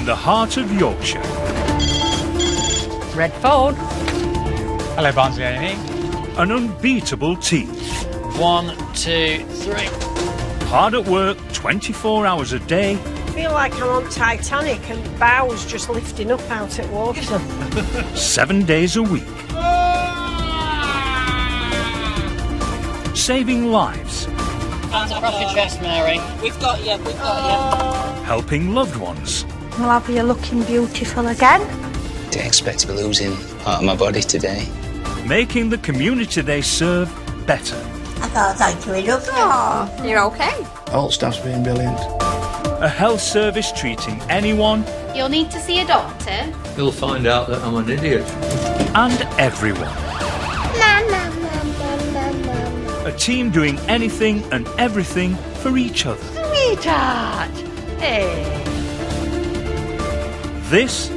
in the heart of Yorkshire. Red phone. Hello, Barnsley A&E. An unbeatable team. 1, 2, 3. Hard at work 24 hours a day. I feel like I'm on Titanic and bows just lifting up out at water. 7 days a week. Saving lives. Hands across your chest, Mary. We've got you, Helping loved ones. Well, I'll be looking beautiful again. Didn't expect to be losing part of my body today. Making the community they serve better. I thought I'd do it up. Oh, you're okay. All staff's been brilliant. A health service treating anyone. You'll need to see a doctor. You'll find out that I'm an idiot. And everyone. A team doing anything and everything for each other. Sweetheart! Hey! This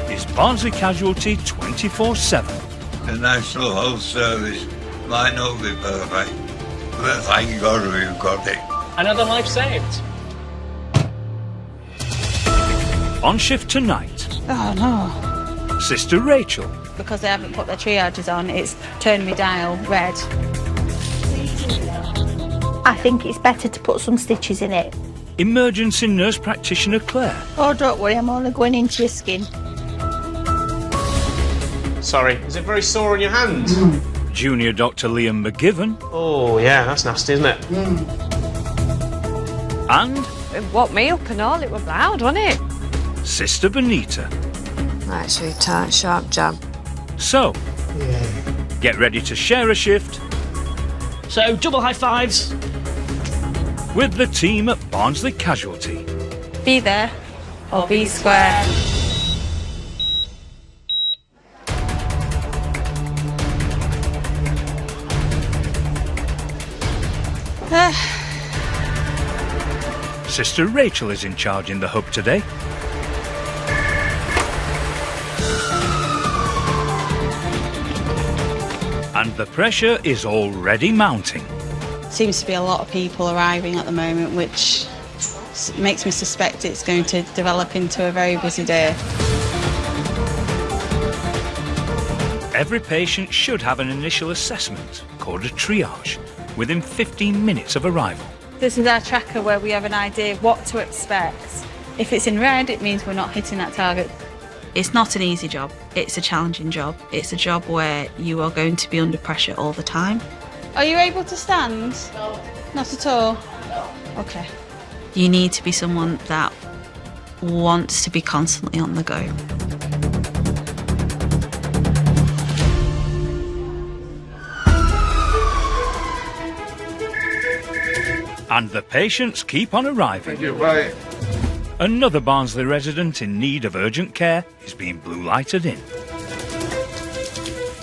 is Barnsley Casualty 24/7. The National Health Service might not be perfect, but thank God we've got it. Another life saved. On shift tonight. Oh no. Sister Rachel. Because they haven't put their triages on, it's turned me dial red. I think it's better to put some stitches in it. Emergency nurse practitioner Claire. Oh, don't worry, I'm only going into your skin. Sorry, is it very sore on your hand? Junior Dr. Liam McGivern. Oh, yeah, that's nasty, isn't it? And It woke me up and all, it was loud, wasn't it? Sister Benita. Right, sweetheart, sharp jab. So, get ready to share a shift So, double high fives. with the team at Barnsley Casualty. Be there or be square. Sister Rachel is in charge in the hub today. And the pressure is already mounting. Seems to be a lot of people arriving at the moment, which makes me suspect it's going to develop into a very busy day. Every patient should have an initial assessment, called a triage, within 15 minutes of arrival. This is our tracker where we have an idea of what to expect. If it's in red, it means we're not hitting that target. It's not an easy job. It's a challenging job. It's a job where you are going to be under pressure all the time. Are you able to stand? No. Not at all? No. Okay. You need to be someone that wants to be constantly on the go. And the patients keep on arriving. Thank you, bye. Another Barnsley resident in need of urgent care is being blue lighted in.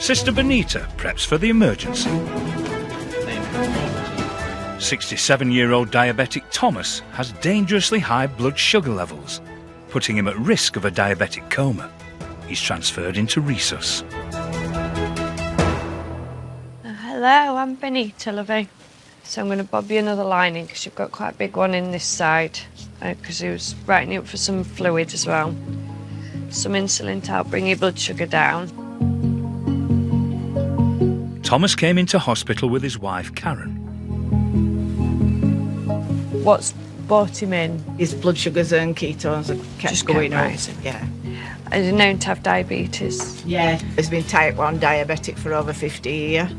Sister Benita preps for the emergency. 67-year-old diabetic Thomas has dangerously high blood sugar levels, putting him at risk of a diabetic coma. He's transferred into resus. Hello, I'm Benita, lovey. So I'm going to bob you another lining because you've got quite a big one in this side. Because he was writing you up for some fluid as well. Some insulin to help bring your blood sugar down. Thomas came into hospital with his wife Karen. What's brought him in? His blood sugars and ketones have kept going up. Yeah. Is he known to have diabetes? Yeah. He's been type 1 diabetic for over 50 years.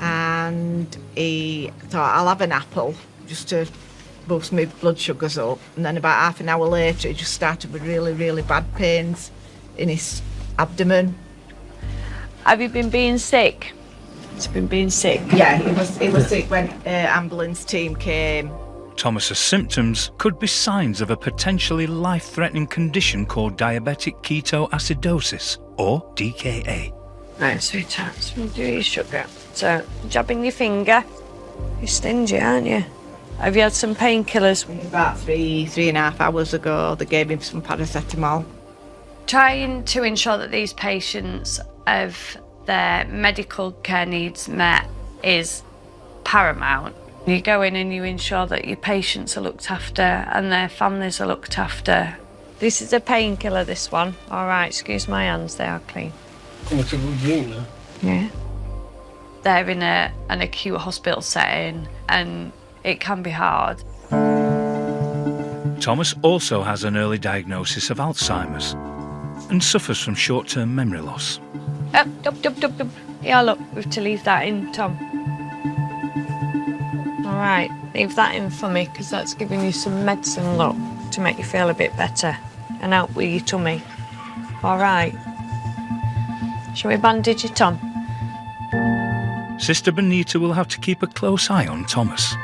And he thought, I'll have an apple just to boost my blood sugars up. And then about half an hour later, he just started with really, really bad pains in his abdomen. Have you been being sick? He's been being sick? Yeah, he was sick when ambulance team came. Thomas's symptoms could be signs of a potentially life-threatening condition called diabetic ketoacidosis, or DKA. Right, sweetheart, so do your sugar. So, jabbing your finger. You're stingy, aren't you? Have you had some painkillers? About three and a half hours ago, they gave him some paracetamol. Trying to ensure that these patients have their medical care needs met is paramount. You go in and you ensure that your patients are looked after and their families are looked after This is a painkiller, this one. All right, excuse my hands, they are clean. What's a good drink, though? Yeah. They're in an acute hospital setting and it can be hard. Thomas also has an early diagnosis of Alzheimer's and suffers from short-term memory loss. Up. Yeah, look, we have to leave that in, Tom. All right, leave that in for me, because that's giving you some medicine, look, to make you feel a bit better and help with your tummy. All right. Shall we bandage you, Tom? Sister Benita will have to keep a close eye on Thomas.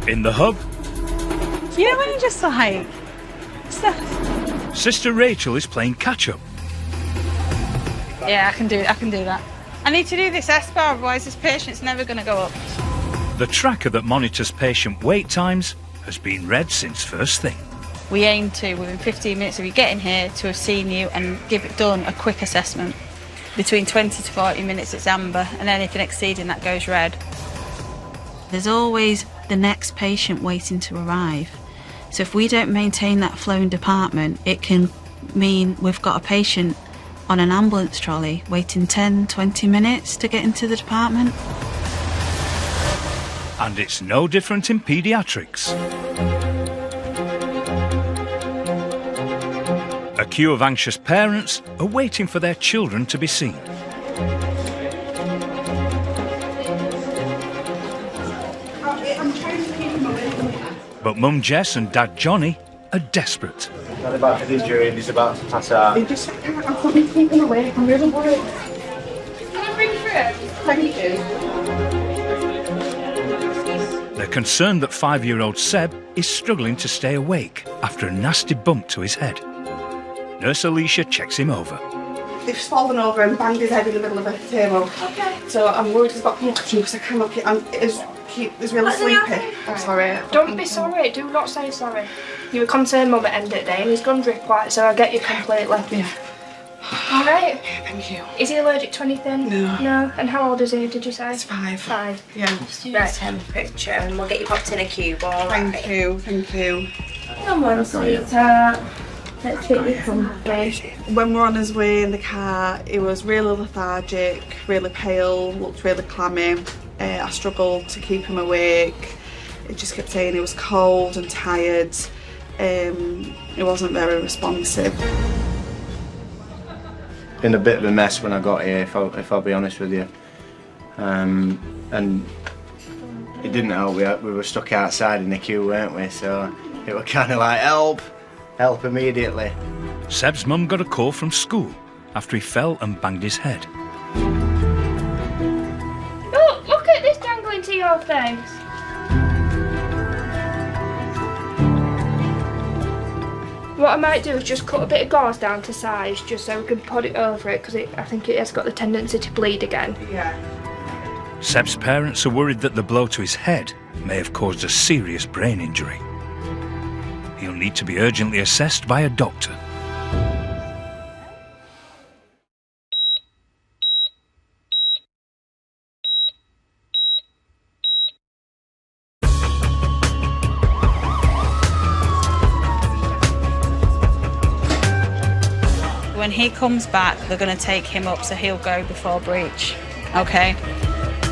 In the hub, You know when you're just like... Sister Rachel is playing catch-up. Yeah, I can do that. I need to do this S-bar, otherwise this patient's never going to go up. The tracker that monitors patient wait times has been read since first thing. We aim to, within 15 minutes of you getting here, to have seen you and done a quick assessment. Between 20 to 40 minutes it's amber, and anything exceeding that goes red. There's always the next patient waiting to arrive. So if we don't maintain that flow in department, it can mean we've got a patient on an ambulance trolley waiting 10, 20 minutes to get into the department. And it's no different in paediatrics. A queue of anxious parents are waiting for their children to be seen. But Mum Jess and Dad Johnny are desperate. Not about his injury, he's about to pass out. I can't keep him away. I'm really worried. Can I bring through? Thank you. They're concerned that 5-year-old Seb is struggling to stay awake after a nasty bump to his head. Nurse Alicia checks him over. He's fallen over and banged his head in the middle of a table. Okay. So I'm worried he's got concussion because I cannot get... He's really sleepy. I'm sorry. Don't be sorry. Do not say sorry. You were concerned Mum at end of the day and he's gone drip white, so I get you completely. Yeah. All right. Yeah, thank you. Is he allergic to anything? No. No. And how old is he, did you say? It's 5. 5. Yeah. Right. Temperature, and we'll get you popped in a cube, all right? Thank you. Come on, sweetheart. Let's take you comfy. When we're on his way in the car, he was really lethargic, really pale, looked really clammy. I struggled to keep him awake. He just kept saying he was cold and tired. He wasn't very responsive. Been a bit of a mess when I got here, if I'll be honest with you. And it didn't help. We were stuck outside in the queue, weren't we? So it was kind of like, help immediately. Seb's mum got a call from school after he fell and banged his head. Oh, look at this dangling to your face. What I might do is just cut a bit of gauze down to size, just so we can put it over it, because I think it has got the tendency to bleed again. Yeah. Seb's parents are worried that the blow to his head may have caused a serious brain injury. He'll need to be urgently assessed by a doctor. When he comes back, they're going to take him up so he'll go before breach. Okay?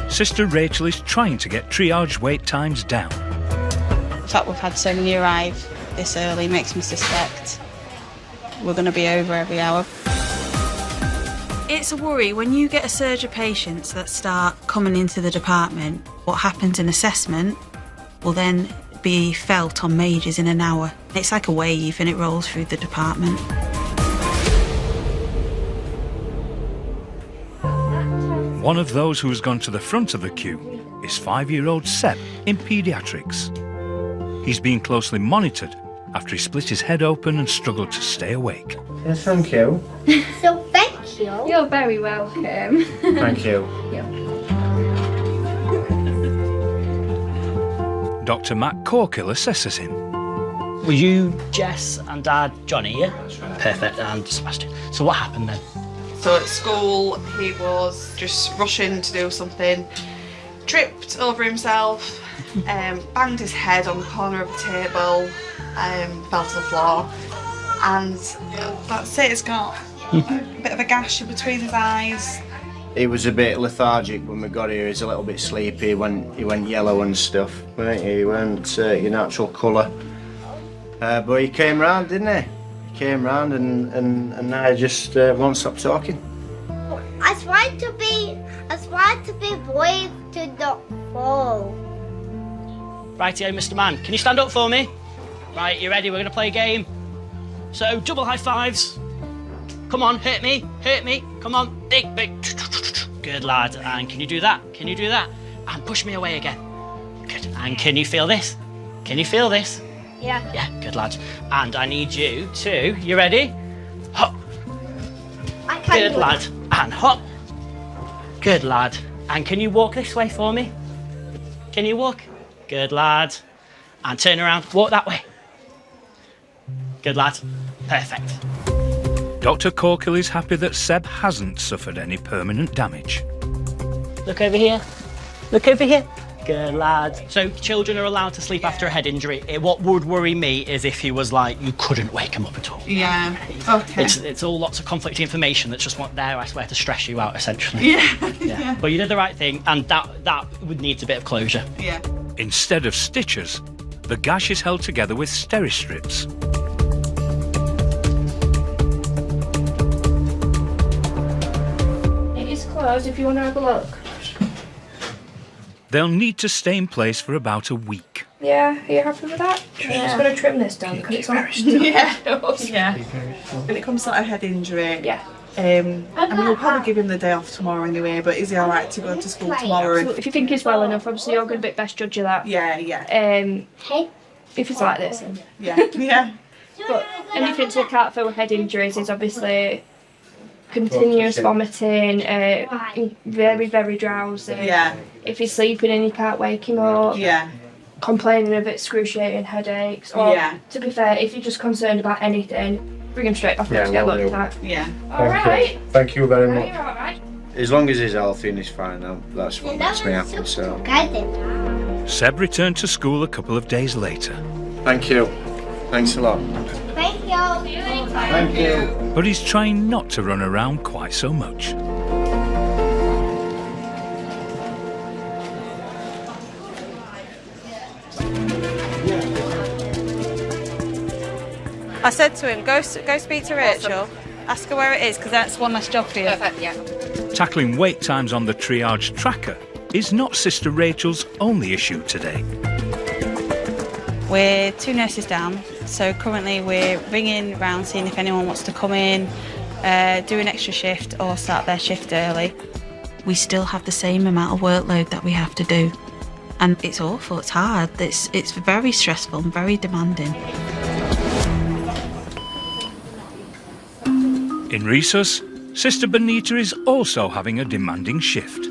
Sister Rachel is trying to get triage wait times down. The fact we've had so many arrive this early makes me suspect we're going to be over every hour. It's a worry when you get a surge of patients that start coming into the department. What happens in assessment will then be felt on majors in an hour. It's like a wave and it rolls through the department. One of those who has gone to the front of the queue is 5-year-old Seb in paediatrics. He's being closely monitored after he split his head open and struggled to stay awake. Yes, thank you. So thank you. You're very welcome. Thank you. Dr. Matt Corkill assesses him. Were you Jess and Dad Johnny, yeah? Perfect, and Sebastian. So what happened then? So at school he was just rushing to do something, tripped over himself, banged his head on the corner of a table, fell to the floor, and that's it. It's got a bit of a gash in between his eyes. He was a bit lethargic when we got here. He was a little bit sleepy. He went yellow and stuff, weren't he? He weren't your natural colour. But he came round, didn't he? He came round and now he just won't stop talking. I tried to be brave to not fall. Rightio, Mr. Man. Can you stand up for me? Right, you ready? We're going to play a game. So, double high fives. Come on, hit me. Come on, big. Good lad. And can you do that? Can you do that? And push me away again. Good. And can you feel this? Can you feel this? Yeah. Yeah, good lad. And I need you to, you ready? Hop. I can't Good do lad. it. And hop. Good lad. And can you walk this way for me? Can you walk? Good lad. And turn around, walk that way. Good lad. Perfect. Dr. Corkill is happy that Seb hasn't suffered any permanent damage. Look over here. Look over here. Good lad. So children are allowed to sleep after a head injury. What would worry me is if he was like, you couldn't wake him up at all. Yeah, okay. It's all lots of conflicting information that's just there, I swear, to stress you out, essentially. Yeah. But you did the right thing, and that would need a bit of closure. Yeah. Instead of stitches, the gash is held together with steri-strips. It is closed if you want to have a look. They'll need to stay in place for about a week. Yeah, are you happy with that? I'm just going to trim this down because it's on. Yeah. When it comes to like a head injury, Yeah. I mean, we'll probably give him the day off tomorrow anyway, but is he alright to go to school tomorrow? If you think he's well enough, obviously you're going to be best judge of that. Yeah. If he's like this. Then. Yeah. But anything to look out for with head injuries is obviously continuous vomiting, very, very drowsy. Yeah. If he's sleeping and you can't wake him up. Yeah. Complaining of excruciating headaches. Or, to be fair, if you're just concerned about anything, bring him straight back up to get looked at. Yeah. Alright. Thank you very much. You're alright. As long as he's healthy and he's fine, that's what makes me happy. So. Seb returned to school a couple of days later. Thank you. Thanks a lot. Thank you. Thank you. But he's trying not to run around quite so much. I said to him, go speak to Rachel, ask her where it is, because that's one less job for you. Perfect, yeah. Tackling wait times on the triage tracker is not Sister Rachel's only issue today. We're 2 nurses down, so currently we're ringing round seeing if anyone wants to come in, do an extra shift or start their shift early. We still have the same amount of workload that we have to do. And it's awful, it's hard, it's very stressful and very demanding. In Resus, Sister Benita is also having a demanding shift.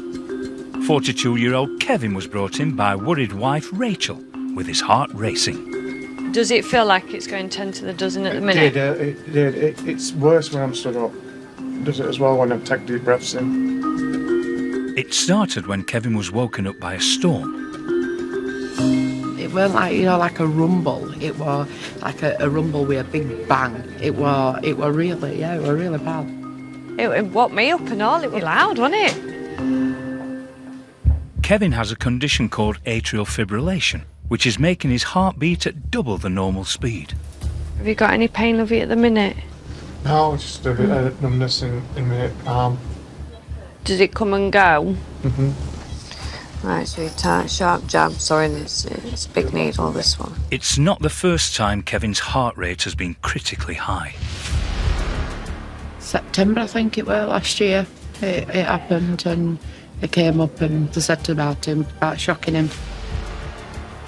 42-year-old Kevin was brought in by worried wife Rachel with his heart racing. Does it feel like it's going 10 to the dozen at the minute? It did. It's worse when I'm stood up. It does it as well when I take deep breaths in. It started when Kevin was woken up by a storm. It weren't like, like a rumble. It was like a rumble with a big bang. It were really bad. It woke me up and all. It was loud, wasn't it? Kevin has a condition called atrial fibrillation, which is making his heart beat at double the normal speed. Have you got any pain, Lovey, at the minute? No, just a bit of numbness in my arm. Does it come and go? Mm-hmm. Right, so you tight, sharp jab. Sorry, it's a big needle, this one. It's not the first time Kevin's heart rate has been critically high. September, I think it was, last year. It happened and they came up and they said about shocking him.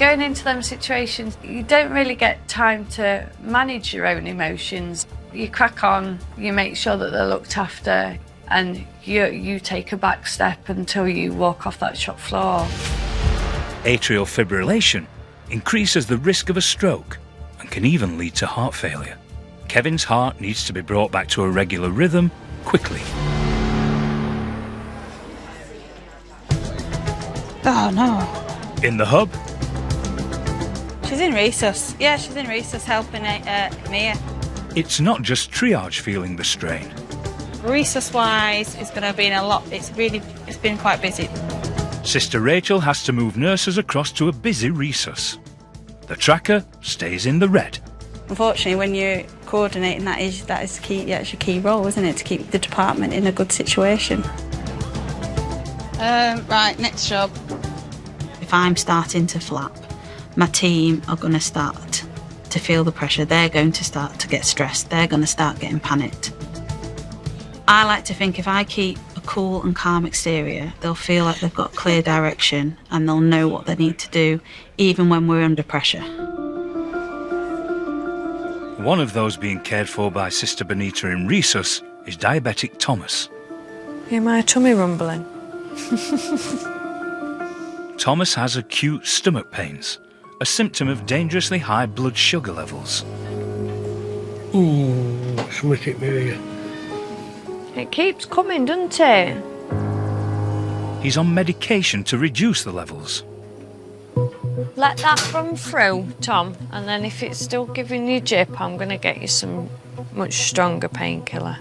Going into them situations, you don't really get time to manage your own emotions. You crack on, you make sure that they're looked after, and you take a back step until you walk off that shop floor. Atrial fibrillation increases the risk of a stroke and can even lead to heart failure. Kevin's heart needs to be brought back to a regular rhythm quickly. Oh no. In the hub, She's in resus. Yeah, she's in resus helping Mia. it's not just triage feeling the strain. Resus wise, it's going to be a lot. It's been quite busy. Sister Rachel has to move nurses across to a busy resus. The tracker stays in the red. Unfortunately, when you're coordinating, that is key. Yeah, it's your key role, isn't it, to keep the department in a good situation. Right, next job. If I'm starting to flap, my team are going to start to feel the pressure. They're going to start to get stressed. They're going to start getting panicked. I like to think if I keep a cool and calm exterior, they'll feel like they've got clear direction and they'll know what they need to do, even when we're under pressure. One of those being cared for by Sister Benita in resus is diabetic Thomas. Hear my tummy rumbling? Thomas has acute stomach pains, a symptom of dangerously high blood sugar levels. Ooh, something hit me here. It keeps coming, doesn't it? He's on medication to reduce the levels. Let that run through, Tom, and then if it's still giving you jip, I'm going to get you some much stronger painkiller.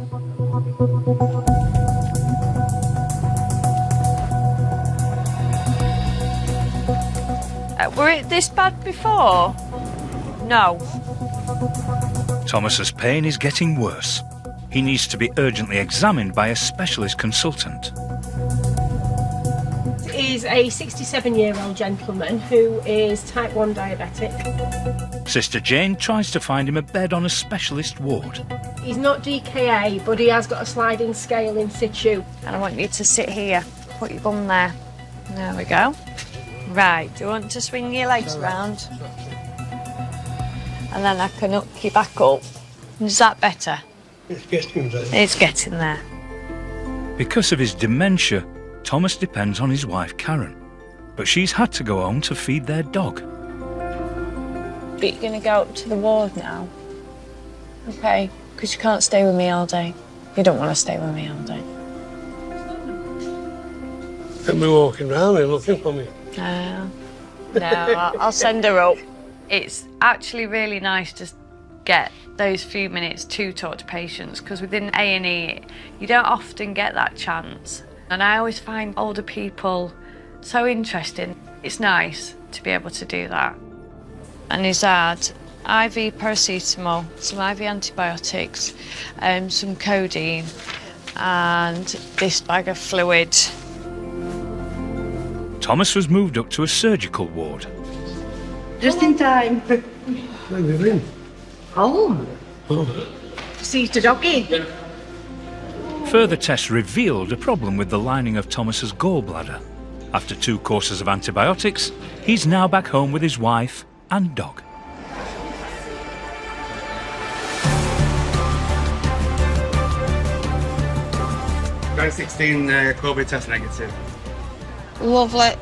Were it this bad before? No. Thomas's pain is getting worse. He needs to be urgently examined by a specialist consultant. Is a 67-year-old gentleman who is type 1 diabetic. Sister Jane tries to find him a bed on a specialist ward. He's not DKA, but he has got a sliding scale in situ. And I want you to sit here. Put your bum there. There we go. Right, do you want to swing your legs round? And then I can hook you back up. Is that better? It's getting there. It's getting there. Because of his dementia, Thomas depends on his wife Karen, but she's had to go home to feed their dog. But you're going to go up to the ward now? Okay, because you can't stay with me all day. You don't want to stay with me all day. Let me walking around here looking for me. No, I'll send her up. It's actually really nice to get those few minutes to talk to patients, because within A&E, you don't often get that chance. And I always find older people so interesting. It's nice to be able to do that. And he's had IV paracetamol, some IV antibiotics, some codeine, and this bag of fluid. Thomas was moved up to a surgical ward. Just in time. Where have you been? Home. Oh. See the doggy. Further tests revealed a problem with the lining of Thomas's gallbladder. After 2 courses of antibiotics, he's now back home with his wife and dog. Guy 16 COVID test negative. Lovely.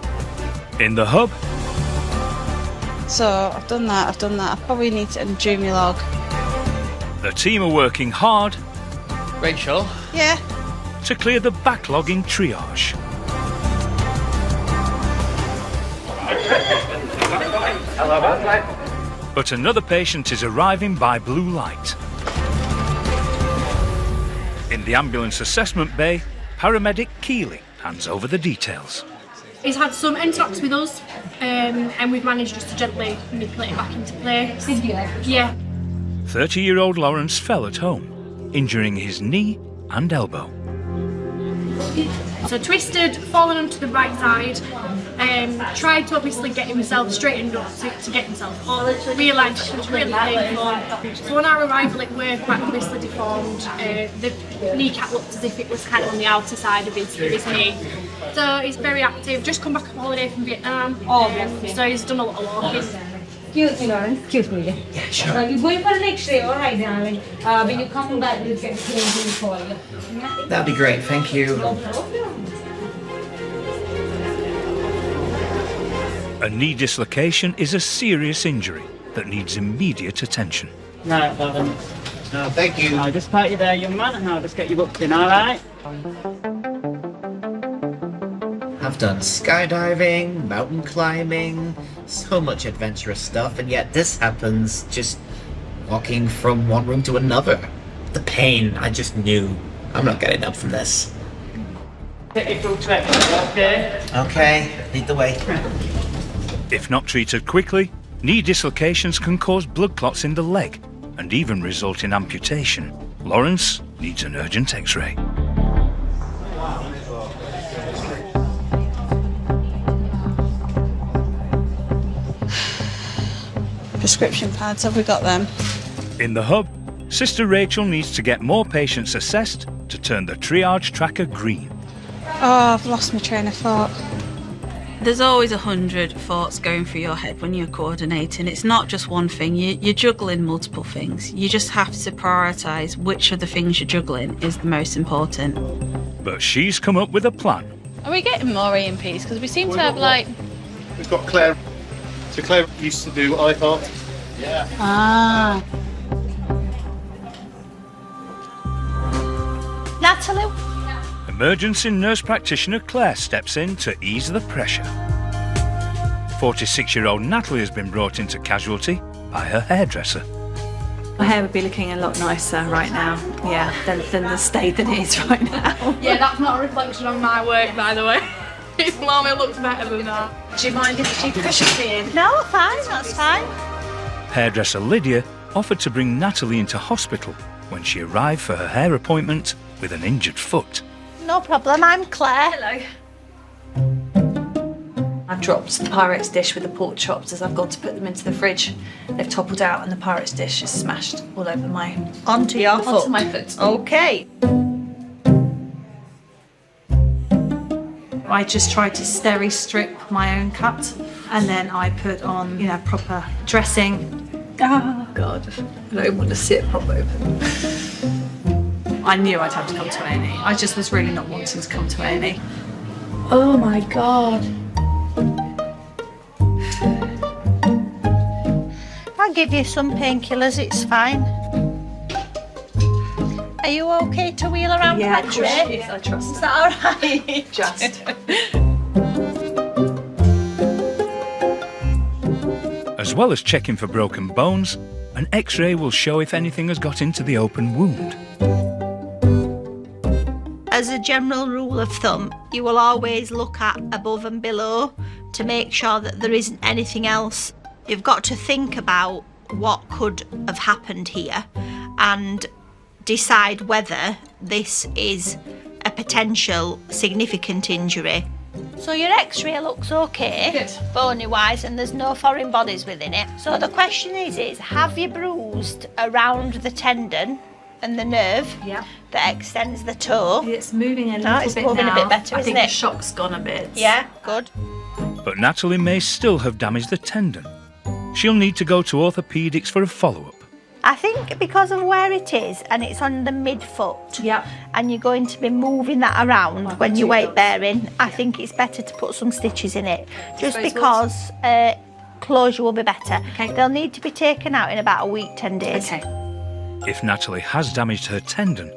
In the hub, So I've done that. I probably need to do my log. the team are working hard Rachel? Yeah. to clear the backlog in triage. But another patient is arriving by blue light. In the ambulance assessment bay, paramedic Keeley hands over the details. He's had some entox with us, and we've managed just to gently manipulate it back into place. Yeah. 30-year-old Lawrence fell at home, injuring his knee and elbow. So twisted, fallen onto the right side, tried to obviously get himself straightened up to get himself up. Realised it was really painful. So on our arrival it were quite obviously deformed. The kneecap looked as if it was kind of on the outer side of his knee. So he's very active, just come back on holiday from Vietnam. So he's done a lot of walking. Excuse me, Lauren. Excuse me. Yeah, sure. You're going for an X-ray, all right, darling. When you come back, we'll get something for you. That'd be great, thank you. A knee dislocation is a serious injury that needs immediate attention. Right, darling. No, thank you. I'll just pat you there, young man, and I'll just get you booked in, all right? I've done skydiving, mountain climbing, so much adventurous stuff, and yet this happens just walking from one room to another. The pain, I just knew. I'm not getting up from this. Okay, lead the way. If not treated quickly, knee dislocations can cause blood clots in the leg and even result in amputation. Lawrence needs an urgent X-ray. Prescription pads, have we got them? In the hub, Sister Rachel needs to get more patients assessed to turn the triage tracker green. Oh, I've lost my train of thought. There's always 100 thoughts going through your head when you're coordinating. It's not just one thing, you're juggling multiple things. You just have to prioritise which of the things you're juggling is the most important. But she's come up with a plan. Are we getting more EMPs? Because we seem to have like... We've got Claire. So Claire used to do iHeart. Yeah. Ah. Natalie? Emergency nurse practitioner Claire steps in to ease the pressure. 46-year-old Natalie has been brought into Casualty by her hairdresser. My hair would be looking a lot nicer right now, yeah, than the state that it is right now. Yeah, that's not a reflection on my work, by the way. It normally looks better than that. Do you mind if she pushes me in? No, fine, that's fine. Hairdresser Lydia offered to bring Natalie into hospital when she arrived for her hair appointment with an injured foot. No problem, I'm Claire. Hello. I've dropped the Pyrex dish with the pork chops as I've gone to put them into the fridge. They've toppled out and the Pyrex dish is smashed all over my... Onto your foot? Onto my foot. Okay. I just tried to steri-strip my own cut and then I put on, you know, proper dressing. Oh, God, I don't want to see it pop open. I knew I'd have to come to A&E. I just was really not wanting to come to A&E. Oh my God. I'll give you some painkillers, it's fine. Are you okay to wheel around Yeah, the of bed? course, yes, I trust. Is that all right? Just. As well as checking for broken bones, an X-ray will show if anything has got into the open wound. As a general rule of thumb, you will always look at above and below to make sure that there isn't anything else. You've got to think about what could have happened here and decide whether this is a potential significant injury. So your X-ray looks okay, bony-wise, and there's no foreign bodies within it. So the question is have you bruised around the tendon and the nerve that extends the toe? It's moving a little it's bit moving now. a bit better, I isn't think it? the shock's gone a bit. Yeah, good. But Natalie may still have damaged the tendon. She'll need to go to orthopaedics for a follow-up. I think because of where it is and it's on the midfoot, and you're going to be moving that around when you're weight bearing, I think it's better to put some stitches in it, just because closure will be better. They'll need to be taken out in about a week, 10 days. If Natalie has damaged her tendon,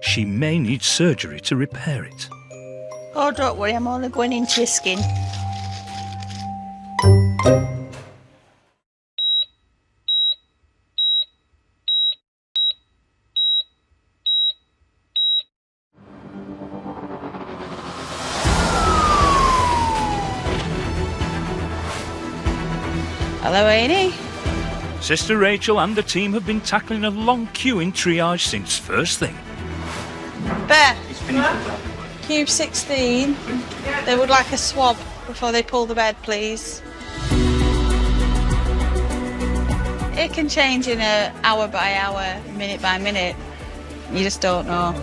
she may need surgery to repair it. Oh, don't worry, I'm only going into your skin. Hello, A&E. Sister Rachel and the team have been tackling a long queue in triage since first thing. Bear. Cube 16. They would like a swab before they pull the bed, please. It can change in an hour by hour, minute by minute. You just don't know.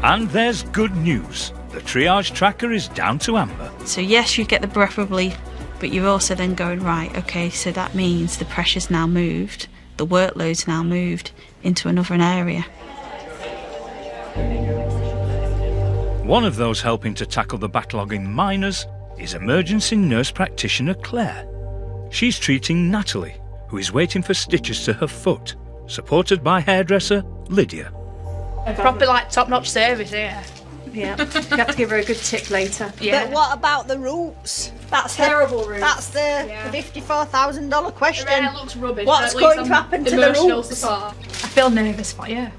And there's good news. The triage tracker is down to amber. So yes, you get the breath relief, but you're also then going, right, okay, so that means the pressure's now moved, the workload's now moved into another area. One of those helping to tackle the backlog in minors is emergency nurse practitioner Claire. She's treating Natalie, who is waiting for stitches to her foot, supported by hairdresser Lydia. Proper like top-notch service here. Yeah, you have to give her a good tip later. But what about the roots? That's Terrible roots. That's the $54,000 question. It looks rubbish. What's going to happen to the roots? Support. I feel nervous for you.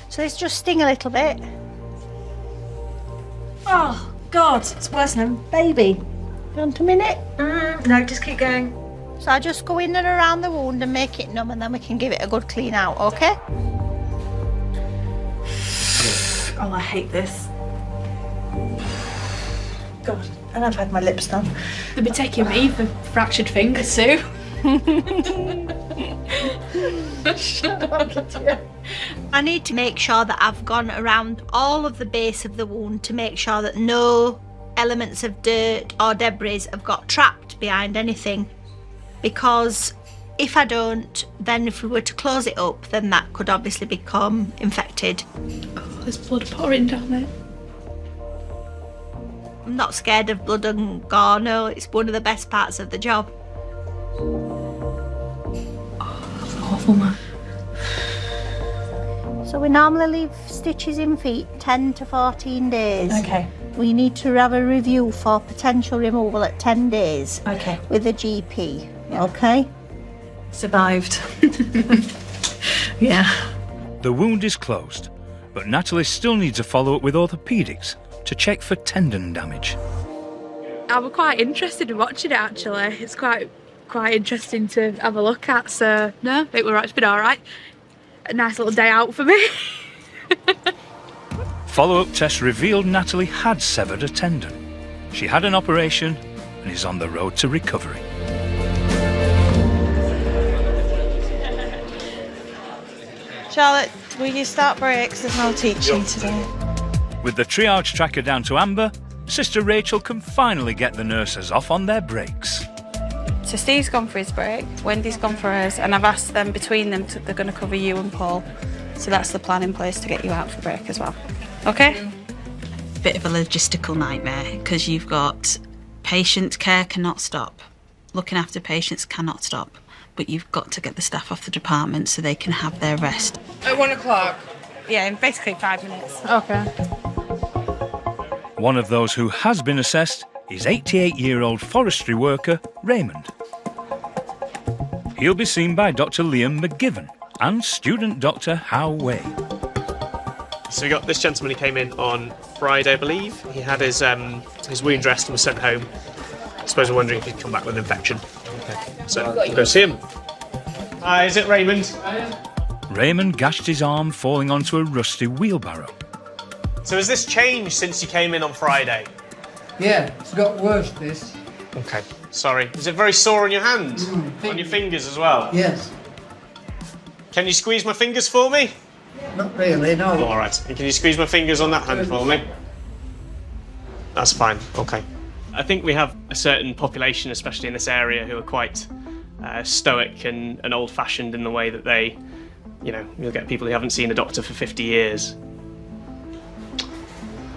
So it's just sting a little bit. Oh, God, it's worse than a baby. You want a minute? No, just keep going. So I just go in and around the wound and make it numb, and then we can give it a good clean out, okay? Oh, I hate this. God, and I've had my lips done. They'll be taking me for fractured fingers, Sue. Shut up, I need to make sure that I've gone around all of the base of the wound to make sure that no elements of dirt or debris have got trapped behind anything. Because if I don't, then if we were to close it up, then that could obviously become infected. Oh, there's blood pouring down there. I'm not scared of blood and gore, no, it's one of the best parts of the job. That's awful, man. So we normally leave stitches in feet 10 to 14 days. Okay. We need to have a review for potential removal at 10 days. Okay. With a GP, okay? Survived. Yeah. The wound is closed, but Natalie still needs a follow-up with orthopaedics to check for tendon damage. I'm quite interested in watching it actually. It's quite interesting to have a look at, so no, it's been alright. A nice little day out for me. Follow-up tests revealed Natalie had severed a tendon. She had an operation and is on the road to recovery. Charlotte, will you start breaks? There's no teaching today. With the triage tracker down to amber, Sister Rachel can finally get the nurses off on their breaks. So Steve's gone for his break, Wendy's gone for hers, and I've asked them between them they're going to cover you and Paul. So that's the plan in place to get you out for break as well. Okay? Bit of a logistical nightmare because you've got patient care cannot stop. Looking after patients cannot stop. But you've got to get the staff off the department so they can have their rest. At 1 o'clock? Yeah, in basically 5 minutes. Okay. One of those who has been assessed is 88-year-old forestry worker Raymond. He'll be seen by Dr. Liam McGivern and student Dr. Howe Way. So we got this gentleman, he came in on Friday, I believe. He had his wound dressed and was sent home. I suppose we're wondering if he'd come back with an infection. Okay. So we'll go see him. Hi, is it Raymond? Raymond gashed his arm falling onto a rusty wheelbarrow. So has this changed since you came in on Friday? Yeah, it's got worse, this. Okay, sorry. Is it very sore on your hand? On your fingers as well? Yes. Can you squeeze my fingers for me? Not really, no. All right. And can you squeeze my fingers on that hand for me? That's fine. Okay. I think we have a certain population, especially in this area, who are quite stoic and old-fashioned in the way that they, you'll get people who haven't seen a doctor for 50 years.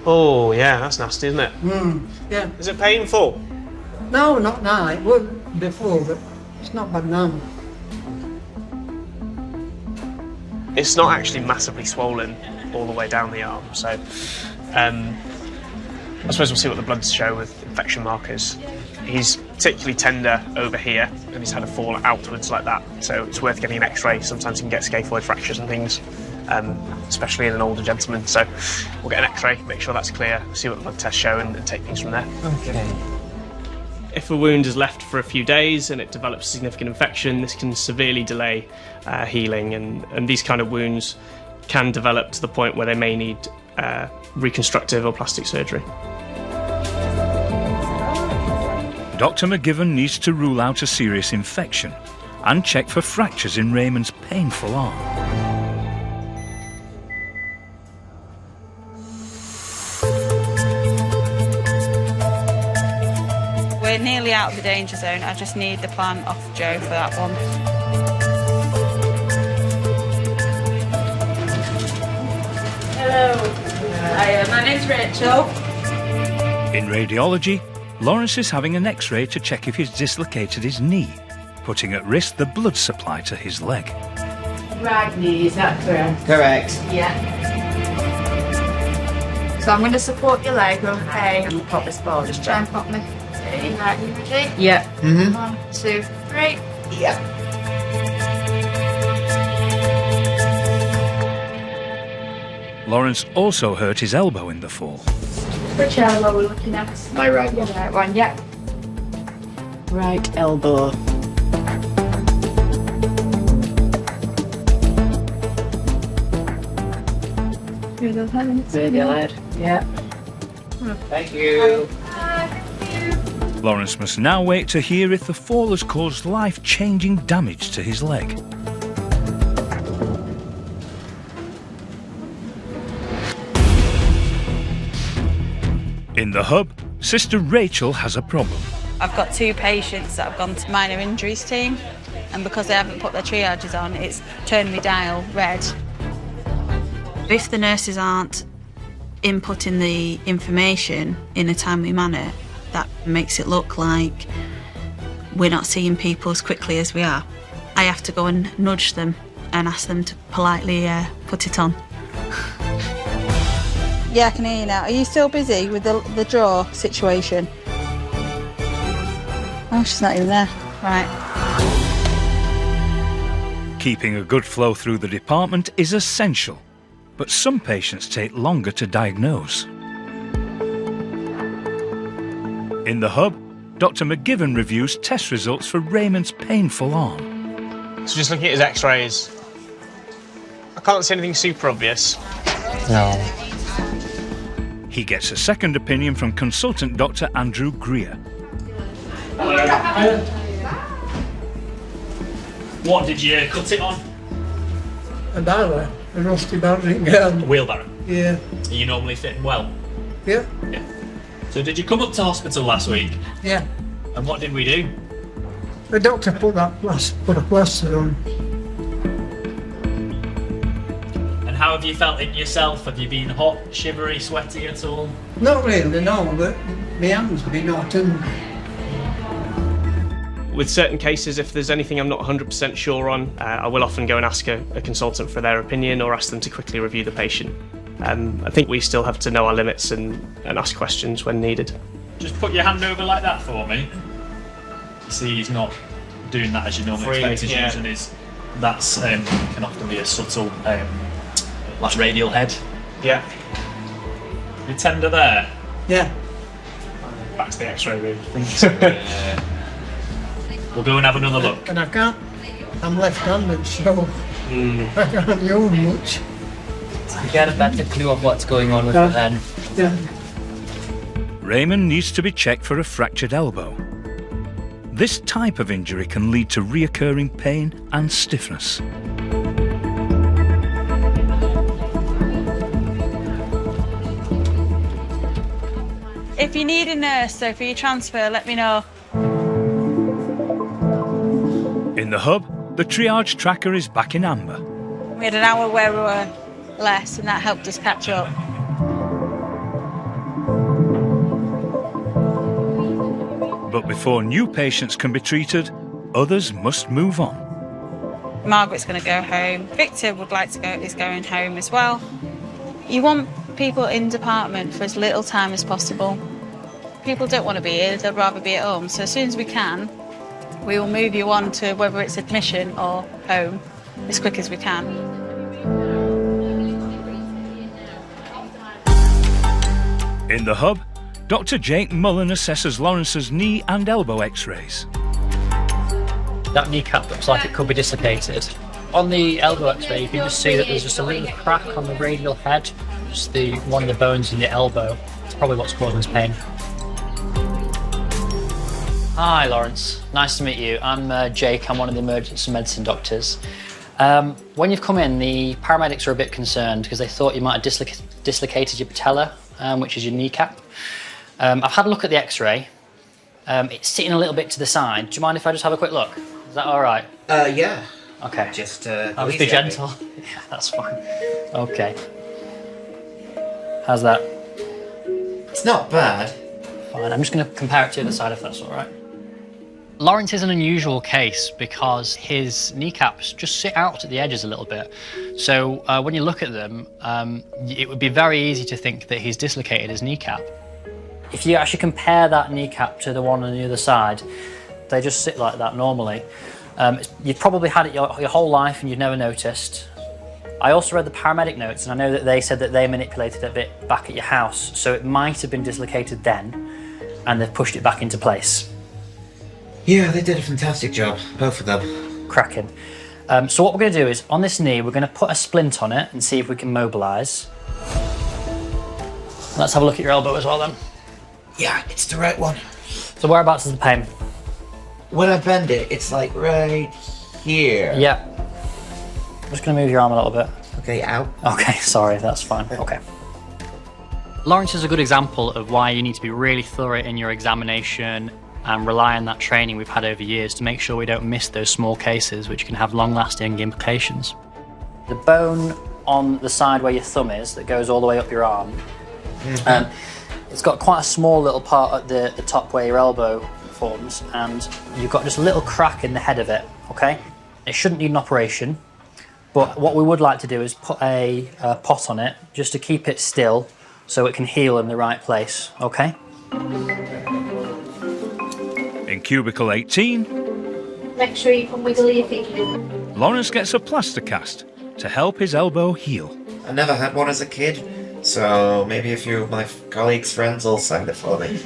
Oh, yeah, that's nasty, isn't it? Yeah. Is it painful? No, not now. It was before, but it's not bad now. It's not actually massively swollen all the way down the arm, so I suppose we'll see what the bloods show with infection markers. He's particularly tender over here, and he's had a fall outwards like that, so it's worth getting an x-ray. Sometimes you can get scaphoid fractures and things, especially in an older gentleman, so we'll get an x-ray, make sure that's clear, see what the blood tests show, and take things from there. Okay. If a wound is left for a few days and it develops significant infection, this can severely delay healing, and these kind of wounds can develop to the point where they may need reconstructive or plastic surgery. Dr. McGivern needs to rule out a serious infection and check for fractures in Raymond's painful arm. We're nearly out of the danger zone. I just need the plan off Joe for that one. Hello. Hi, my name's Rachel. In radiology, Lawrence is having an x-ray to check if he's dislocated his knee, putting at risk the blood supply to his leg. Right knee, is that correct? Correct. Yeah. So I'm going to support your leg, okay? And pop this ball. Just try and pop me. Right, you ready? Yeah. 1, 2, 3. Yeah. Lawrence also hurt his elbow in the fall. Which elbow are we looking at? My right one. The right one, yeah. Right elbow. Radial head. Yeah. Thank you. Lawrence must now wait to hear if the fall has caused life-changing damage to his leg. In the hub, Sister Rachel has a problem. I've got 2 patients that have gone to minor injuries team, and because they haven't put their triages on, it's turned my dial red. If the nurses aren't inputting the information in a timely manner, that makes it look like we're not seeing people as quickly as we are. I have to go and nudge them and ask them to politely put it on. Yeah, I can hear you now. Are you still busy with the draw situation? Oh, she's not even there. Right. Keeping a good flow through the department is essential, but some patients take longer to diagnose. In the hub, Dr. McGivern reviews test results for Raymond's painful arm. So just looking at his x-rays, I can't see anything super obvious. No. He gets a second opinion from consultant Dr. Andrew Greer. What did you cut it on? A barrow, a rusty barrow. Wheelbarrow? Yeah. Are you normally fitting well? Yeah. Yeah. So did you come up to hospital last week? Yeah. And what did we do? The doctor put a plaster on. And how have you felt it yourself? Have you been hot, shivery, sweaty at all? Not really, no, but my hands have been hot and... With certain cases, if there's anything I'm not 100% sure on, I will often go and ask a consultant for their opinion or ask them to quickly review the patient. I think we still have to know our limits and ask questions when needed. Just put your hand over like that for me. You see, he's not doing that as you normally expect. He's using his. That's can often be a subtle, like radial head. Yeah. You tender there. Yeah. Back to the X-ray room. Yeah. We'll go and have another look. And I can't, I'm left-handed, so I can't use much. You get a better clue of what's going on with the hand. Yeah. Raymond needs to be checked for a fractured elbow. This type of injury can lead to reoccurring pain and stiffness. If you need a nurse, so for your transfer, let me know. In the hub, the triage tracker is back in amber. We had an hour where we were less, and that helped us catch up. But before new patients can be treated, others must move on. Margaret's going to go home. Victor would like to go, is going home as well. You want people in department for as little time as possible. People don't want to be here, they'd rather be at home. So as soon as we can, we will move you on to whether it's admission or home as quick as we can. In the hub, Dr. Jake Mullen assesses Lawrence's knee and elbow x-rays. That kneecap looks like it could be dislocated. On the elbow x-ray, you can just see that there's just a little crack on the radial head, just one of the bones in the elbow. It's probably what's causing his pain. Hi Lawrence, nice to meet you. I'm Jake, I'm one of the emergency medicine doctors. When you've come in, the paramedics are a bit concerned because they thought you might have dislocated your patella, which is your kneecap. I've had a look at the x-ray. It's sitting a little bit to the side. Do you mind if I just have a quick look? Is that all right? Yeah. Okay. Just, I'll just be gentle. Yeah, that's fine. Okay. How's that? It's not bad. Fine, I'm just going to compare it to the other side if that's all right. Lawrence is an unusual case because his kneecaps just sit out at the edges a little bit. So when you look at them, it would be very easy to think that he's dislocated his kneecap. If you actually compare that kneecap to the one on the other side, they just sit like that normally. You've probably had it your whole life and you've never noticed. I also read the paramedic notes and I know that they said that they manipulated it a bit back at your house, so it might have been dislocated then and they've pushed it back into place. Yeah, they did a fantastic job, both of them. Cracking. So what we're going to do is, on this knee, we're going to put a splint on it and see if we can mobilise. Let's have a look at your elbow as well then. Yeah, it's the right one. So whereabouts is the pain? When I bend it, it's like right here. Yeah. I'm just going to move your arm a little bit. Okay, out. Okay, sorry, that's fine. Okay. Lawrence is a good example of why you need to be really thorough in your examination and rely on that training we've had over years to make sure we don't miss those small cases which can have long-lasting implications. The bone on the side where your thumb is, that goes all the way up your arm, it's got quite a small little part at the top where your elbow forms, and you've got just a little crack in the head of it, okay? It shouldn't need an operation, but what we would like to do is put a pot on it just to keep it still so it can heal in the right place, okay? In cubicle 18, Make sure you can wiggle your feet. Lawrence gets a plaster cast to help his elbow heal. I never had one as a kid, so maybe a few of my colleagues' friends will sign it for me.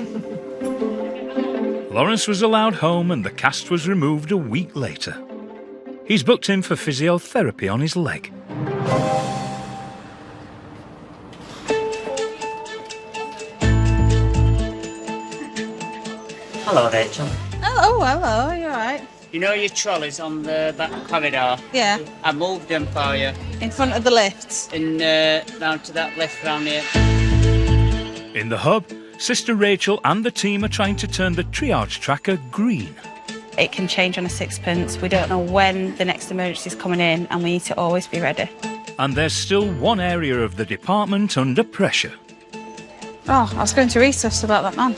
Lawrence was allowed home and the cast was removed a week later. He's booked in for physiotherapy on his leg. Hello, Rachel. Oh, hello, you alright? You know your trolleys on that corridor? Yeah. I moved them for you. In front of the lifts? Down to that lift round here. In the hub, Sister Rachel and the team are trying to turn the triage tracker green. It can change on a sixpence. We don't know when the next emergency is coming in and we need to always be ready. And there's still one area of the department under pressure. Oh, I was going to research about that man.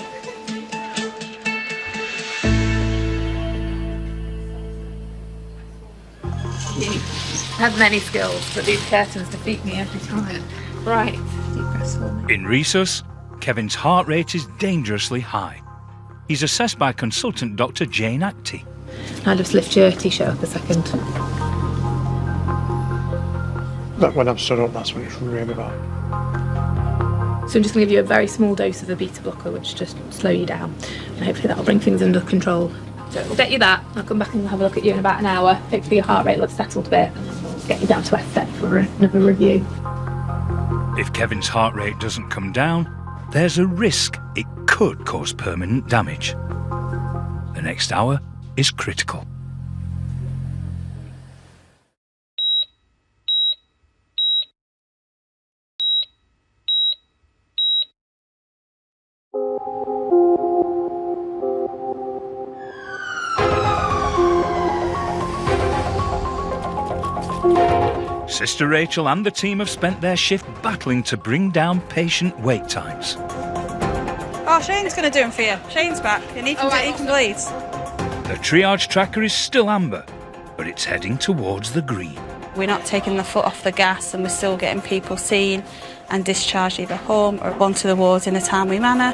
Have many skills, but these curtains defeat me every time. Right, deep breaths for me. In Resus, Kevin's heart rate is dangerously high. He's assessed by consultant Dr. Jane Actie. Now just lift your t-shirt up a second. But when I'm stood up, that's when it's really bad. So I'm just going to give you a very small dose of a beta blocker, which just slow you down, and hopefully that'll bring things under control. So we'll get you that. I'll come back and have a look at you in about an hour. Hopefully your heart rate looks settled a bit. Get you down to S for another review. If Kevin's heart rate doesn't come down, there's a risk it could cause permanent damage. The next hour is critical. Sister Rachel and the team have spent their shift battling to bring down patient wait times. Oh, Shane's going to do him for you. Shane's back and he can bleed. The triage tracker is still amber, but it's heading towards the green. We're not taking the foot off the gas and we're still getting people seen and discharged either home or onto the wards in a timely manner.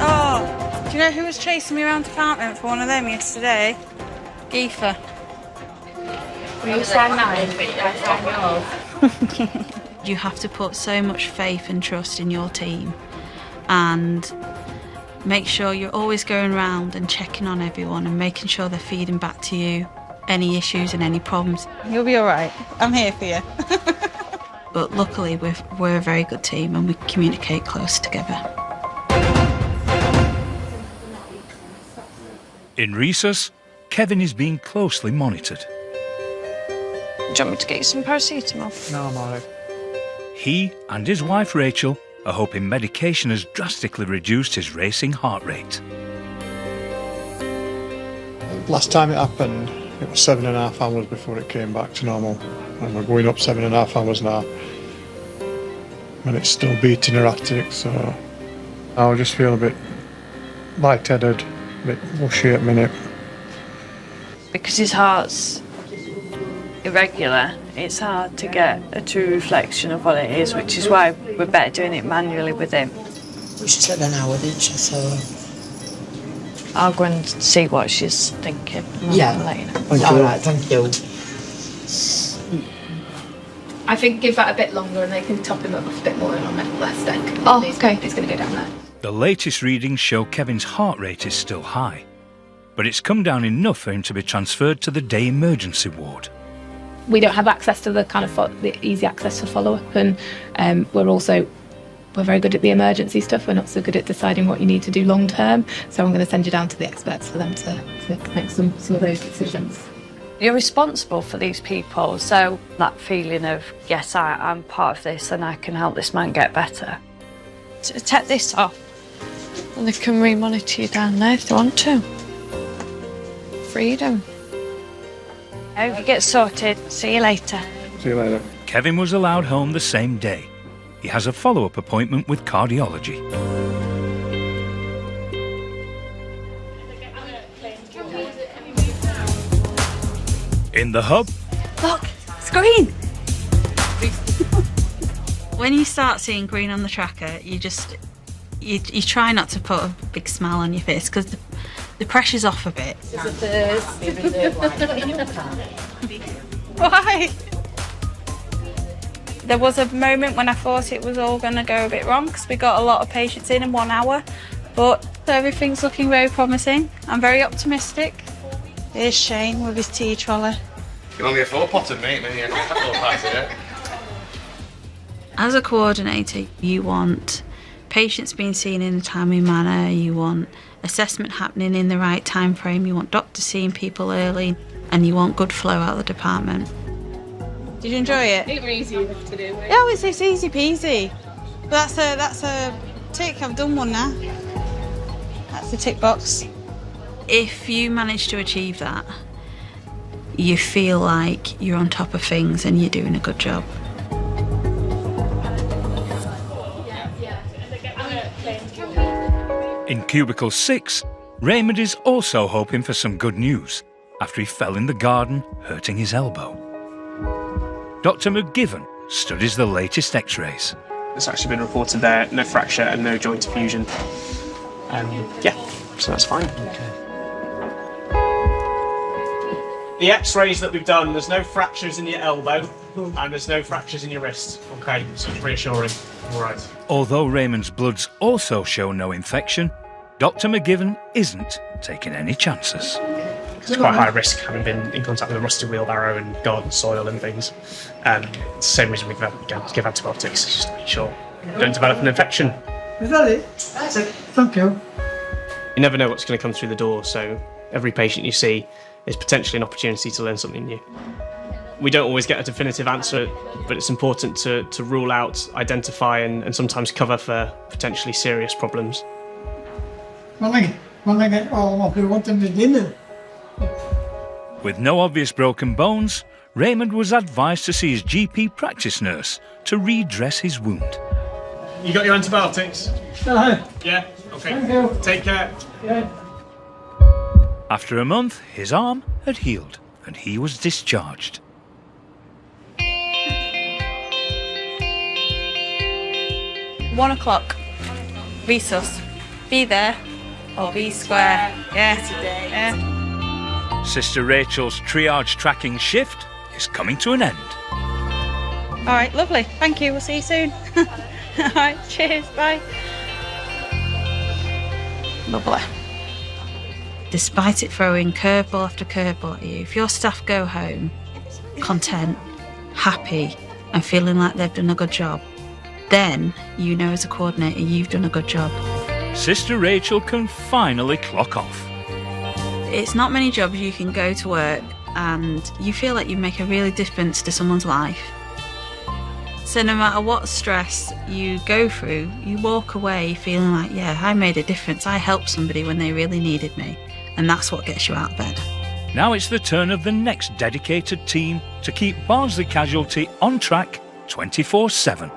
Oh, do you know who was chasing me around the department for one of them yesterday? Geether. You sign mine, I sign yours. You have to put so much faith and trust in your team and make sure you're always going around and checking on everyone and making sure they're feeding back to you any issues and any problems. You'll be all right. I'm here for you. But luckily we're a very good team and we communicate close together. In Resus, Kevin is being closely monitored. Do you want me to get you some paracetamol? No, I'm alright. He and his wife Rachel are hoping medication has drastically reduced his racing heart rate. Last time it happened, it was 7.5 hours before it came back to normal. And we're going up 7.5 hours now. And it's still beating erratic, so I'll just feel a bit lightheaded, a bit mushy at the minute. Because his heart's irregular, it's hard to get a true reflection of what it is, which is why we're better doing it manually with him. She said an hour, didn't she? So I'll go and see what she's thinking. And yeah. I'll let you know. All right, thank you. I think give that a bit longer and they can top him up a bit more on that left end. Oh, okay. He's going to go down there. The latest readings show Kevin's heart rate is still high, but it's come down enough for him to be transferred to the day emergency ward. We don't have access to the kind of the easy access to follow-up, and we're very good at the emergency stuff. We're not so good at deciding what you need to do long term. So I'm going to send you down to the experts for them to make some of those decisions. You're responsible for these people, so that feeling of, yes, I'm part of this and I can help this man get better. Take this off and they can re-monitor you down there if they want to. Freedom. I hope you get sorted. See you later. See you later. Kevin was allowed home the same day. He has a follow-up appointment with cardiology. In the hub, Look, it's green. When you start seeing green on the tracker, you try not to put a big smile on your face because the pressure's off a bit. Why? There was a moment when I thought it was all going to go a bit wrong because we got a lot of patients in 1 hour, but everything's looking very promising. I'm very optimistic. Here's Shane with his tea trolley. You can only afford potted meat, man. You can't afford pies in it. As a coordinator, you want patients being seen in a timely manner, you want assessment happening in the right time frame, you want doctors seeing people early, and you want good flow out of the department. Did you enjoy it? It was easy enough to do. Yeah, it's easy peasy. But that's a tick. I've done one now. That's the tick box. If you manage to achieve that, you feel like you're on top of things and you're doing a good job. in cubicle 6, Raymond is also hoping for some good news after he fell in the garden, hurting his elbow. Dr. McGivern studies the latest x-rays. It's actually been reported there, no fracture and no joint effusion. Yeah, so that's fine. Okay. The x-rays that we've done, there's no fractures in your elbow and there's no fractures in your wrist. Okay, so it's reassuring. All right. Although Raymond's bloods also show no infection, Dr. McGivern isn't taking any chances. It's quite high risk, having been in contact with a rusty wheelbarrow and garden soil and things. It's the same reason we give antibiotics, just to make sure you don't develop an infection. Is that it? That's it. Thank you. You never know what's going to come through the door, so every patient you see is potentially an opportunity to learn something new. We don't always get a definitive answer, but it's important to rule out, identify and sometimes cover for potentially serious problems. When I get home, I'll be wanting the dinner. With no obvious broken bones, Raymond was advised to see his GP practice nurse to redress his wound. You got your antibiotics? Yeah? Okay. Thank you. Take care. Yeah. After a month, his arm had healed and he was discharged. One o'clock. Resus. Be there. Or be square. Yeah. Today. Yeah. Sister Rachel's triage tracking shift is coming to an end. All right, lovely. Thank you. We'll see you soon. All right, cheers. Bye. Lovely. Despite it throwing curveball after curveball at you, if your staff go home content, happy, and feeling like they've done a good job, then you know as a coordinator you've done a good job. Sister Rachel can finally clock off. It's not many jobs you can go to work and you feel like you make a real difference to someone's life. So no matter what stress you go through, you walk away feeling like, yeah, I made a difference. I helped somebody when they really needed me. And that's what gets you out of bed. Now it's the turn of the next dedicated team to keep Barnsley Casualty on track 24/7.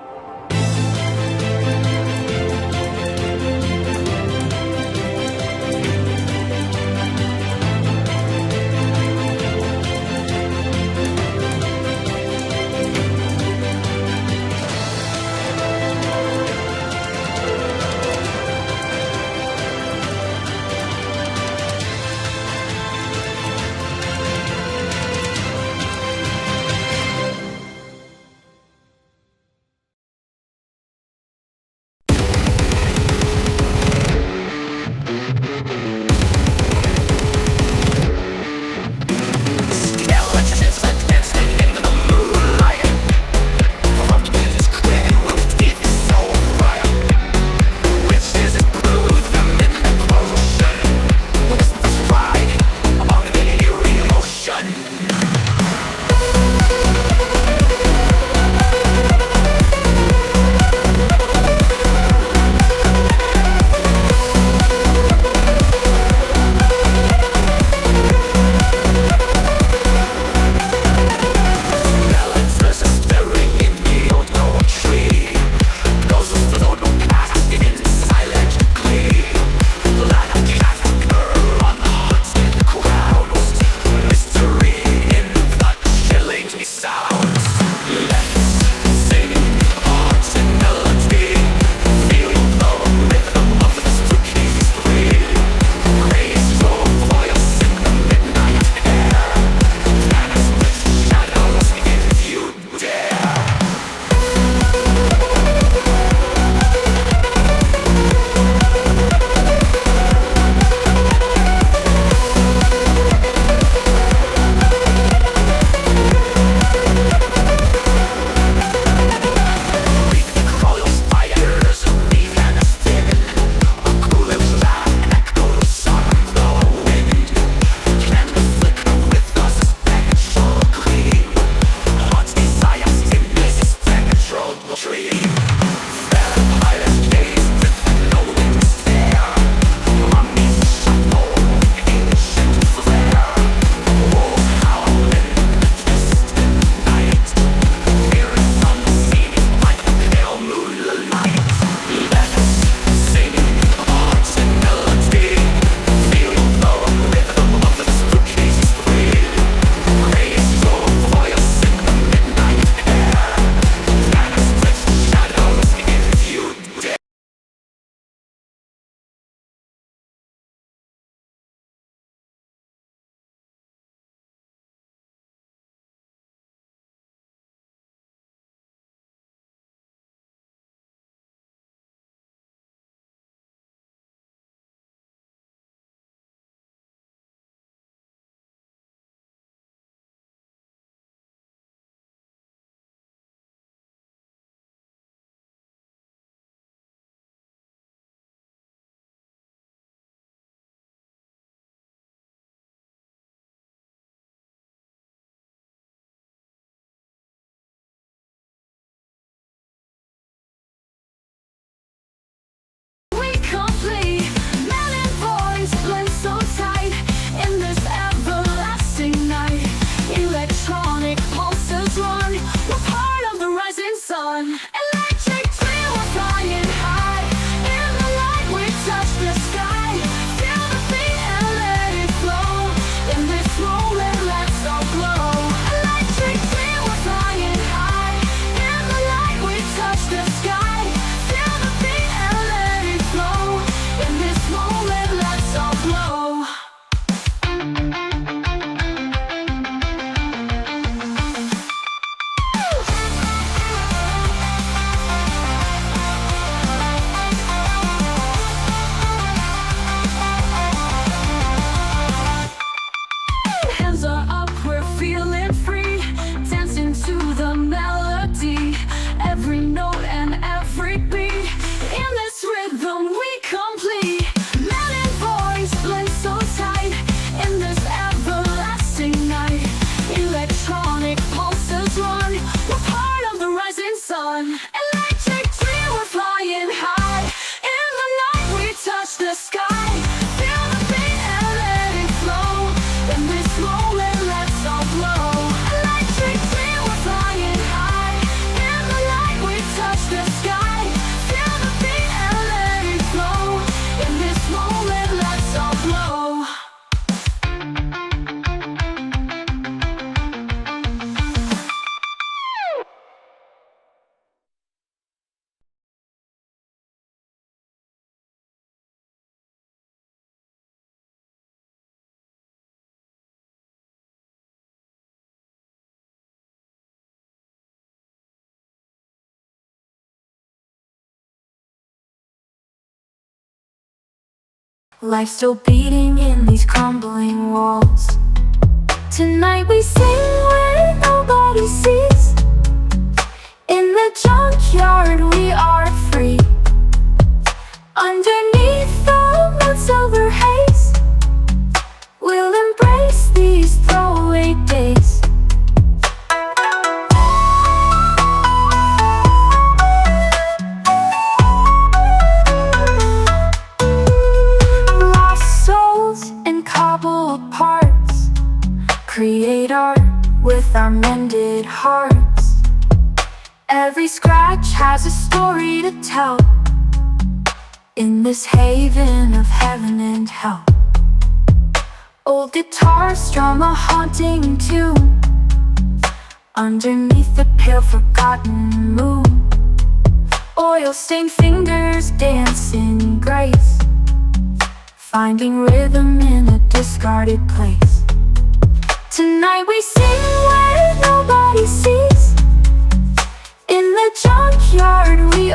Life still beating in these crumbling walls. Tonight we sing where nobody sees. In the junkyard we are free. Underneath the moon silver haze, we'll embrace these throwaway days. Lost souls and cobbled parts, create art with our mended hearts. Every scratch has a story to tell, in this haven of heaven and hell. Old guitars strum a haunting tune underneath the pale forgotten moon. Oil-stained fingers dance in grace, finding rhythm in a discarded place. Tonight we sing where nobody sees. In the junkyard we